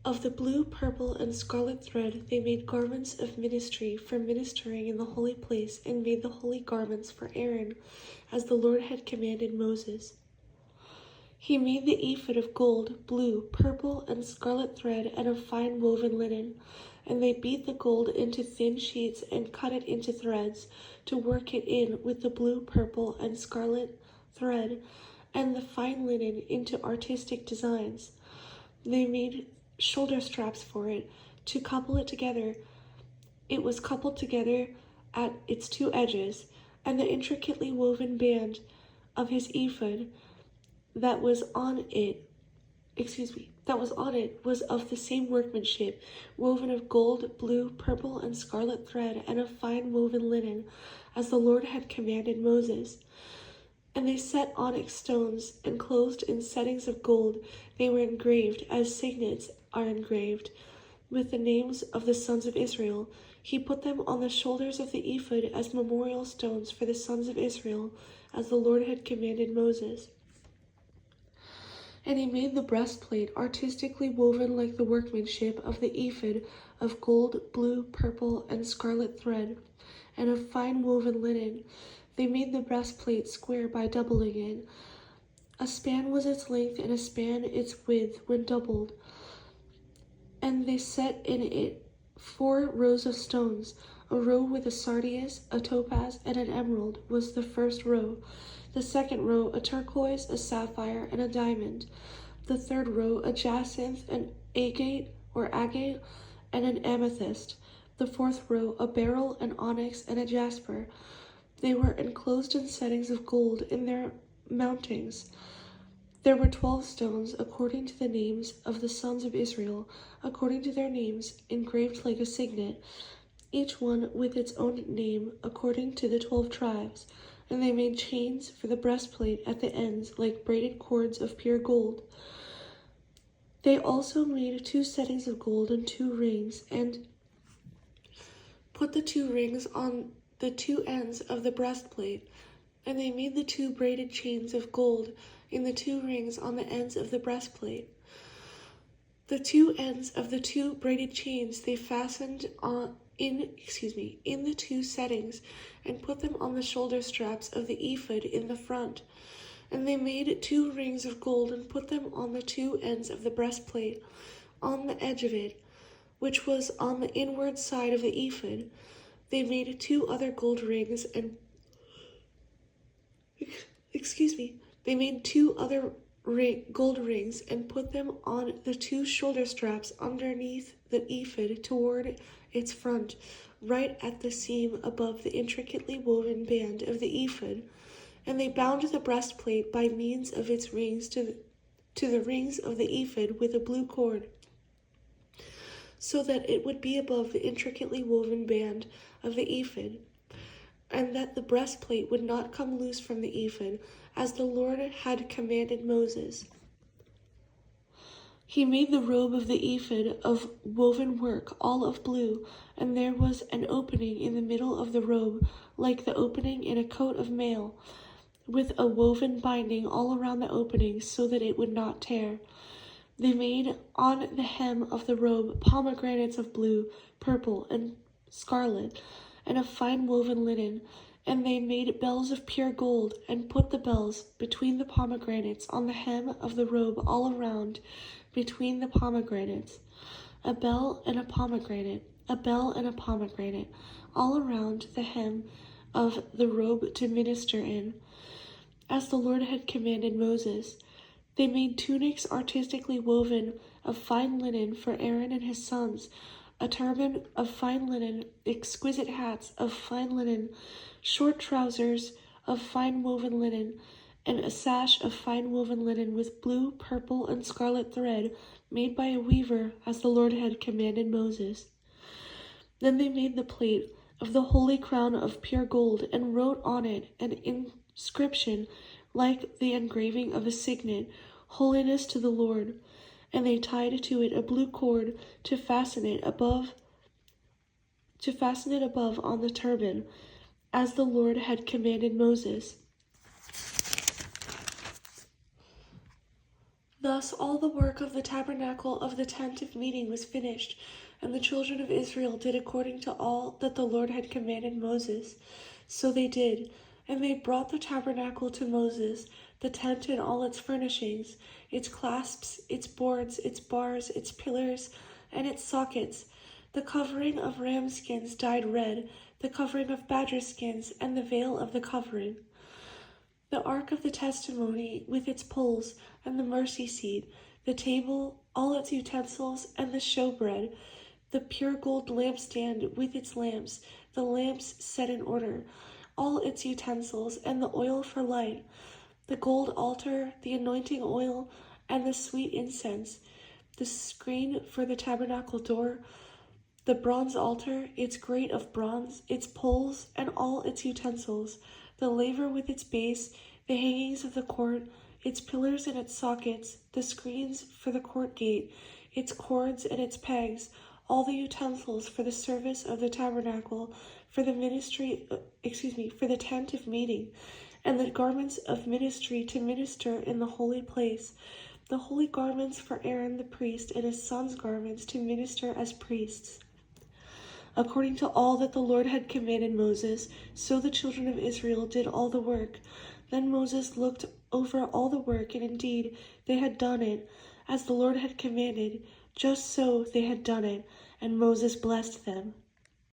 Of the blue, purple, and scarlet thread they made garments of ministry for ministering in the holy place, and made the holy garments for Aaron, as the Lord had commanded Moses. He made the ephod of gold, blue, purple, and scarlet thread, and of fine woven linen. And they beat the gold into thin sheets and cut it into threads, to work it in with the blue, purple, and scarlet thread, and the fine linen into artistic designs. They made shoulder straps for it, to couple it together. It was coupled together at its two edges, and the intricately woven band of his ephod that was on it was of the same workmanship, woven of gold, blue, purple, and scarlet thread, and of fine woven linen, as the Lord had commanded Moses. And they set onyx stones, enclosed in settings of gold. They were engraved, as signets are engraved, with the names of the sons of Israel. He put them on the shoulders of the ephod as memorial stones for the sons of Israel, as the Lord had commanded Moses. And he made the breastplate artistically woven like the workmanship of the ephod, of gold, blue, purple, and scarlet thread, and of fine woven linen. They made the breastplate square by doubling it. A span was its length, and a span its width when doubled. And they set in it 4 rows of stones. A row with a sardius, a topaz, and an emerald was the first row. The second row, a turquoise, a sapphire, and a diamond. The third row, a jacinth, an agate, and an amethyst. The fourth row, a beryl, an onyx, and a jasper. They were enclosed in settings of gold in their mountings. There were 12 stones, according to the names of the sons of Israel, according to their names, engraved like a signet, each one with its own name, according to the 12 tribes. And they made chains for the breastplate at the ends, like braided cords of pure gold. They also made 2 settings of gold and 2 rings, and put the 2 rings on the 2 ends of the breastplate. And they made the 2 braided chains of gold in the 2 rings on the ends of the breastplate. The 2 ends of the 2 braided chains they fastened in the 2 settings, and put them on the shoulder straps of the ephod in the front. And they made 2 rings of gold, and put them on the 2 ends of the breastplate, on the edge of it, which was on the inward side of the ephod. They made 2 other gold rings, and They made 2 other gold rings, and put them on the 2 shoulder straps underneath the ephod toward its front, right at the seam above the intricately woven band of the ephod. And they bound the breastplate by means of its rings to the rings of the ephod with a blue cord, so that it would be above the intricately woven band of the ephod, and that the breastplate would not come loose from the ephod, as the Lord had commanded Moses. He made the robe of the ephod of woven work, all of blue, and there was an opening in the middle of the robe, like the opening in a coat of mail, with a woven binding all around the opening, so that it would not tear. They made on the hem of the robe pomegranates of blue, purple, and scarlet, and of fine woven linen. And they made bells of pure gold, and put the bells between the pomegranates on the hem of the robe all around, between the pomegranates. A bell and a pomegranate, all around the hem of the robe to minister in, as the Lord had commanded Moses. They made tunics artistically woven of fine linen for Aaron and his sons, a turban of fine linen, exquisite hats of fine linen, short trousers of fine woven linen, and a sash of fine woven linen with blue, purple, and scarlet thread, made by a weaver, as the Lord had commanded Moses. Then they made the plate of the holy crown of pure gold, and wrote on it an inscription like the engraving of a signet, Holiness to the Lord. And they tied to it a blue cord to fasten it above on the turban, as the Lord had commanded Moses. Thus all the work of the tabernacle of the tent of meeting was finished, and the children of Israel did according to all that the Lord had commanded Moses. So they did, and they brought the tabernacle to Moses, the tent and all its furnishings, its clasps, its boards, its bars, its pillars, and its sockets, the covering of ram skins dyed red, the covering of badger skins, and the veil of the covering, the ark of the testimony with its poles, and the mercy seat, the table, all its utensils, and the showbread, the pure gold lampstand with its lamps, the lamps set in order, all its utensils, and the oil for light, the gold altar, the anointing oil, and the sweet incense, the screen for the tabernacle door, the bronze altar, its grate of bronze, its poles, and all its utensils, the laver with its base, the hangings of the court, its pillars and its sockets, the screens for the court gate, its cords and its pegs, all the utensils for the service of the tabernacle, for the for the tent of meeting, and the garments of ministry to minister in the holy place, the holy garments for Aaron the priest and his sons' garments to minister as priests. According to all that the Lord had commanded Moses, so the children of Israel did all the work. Then Moses looked over all the work, and indeed they had done it, as the Lord had commanded, just so they had done it, and Moses blessed them.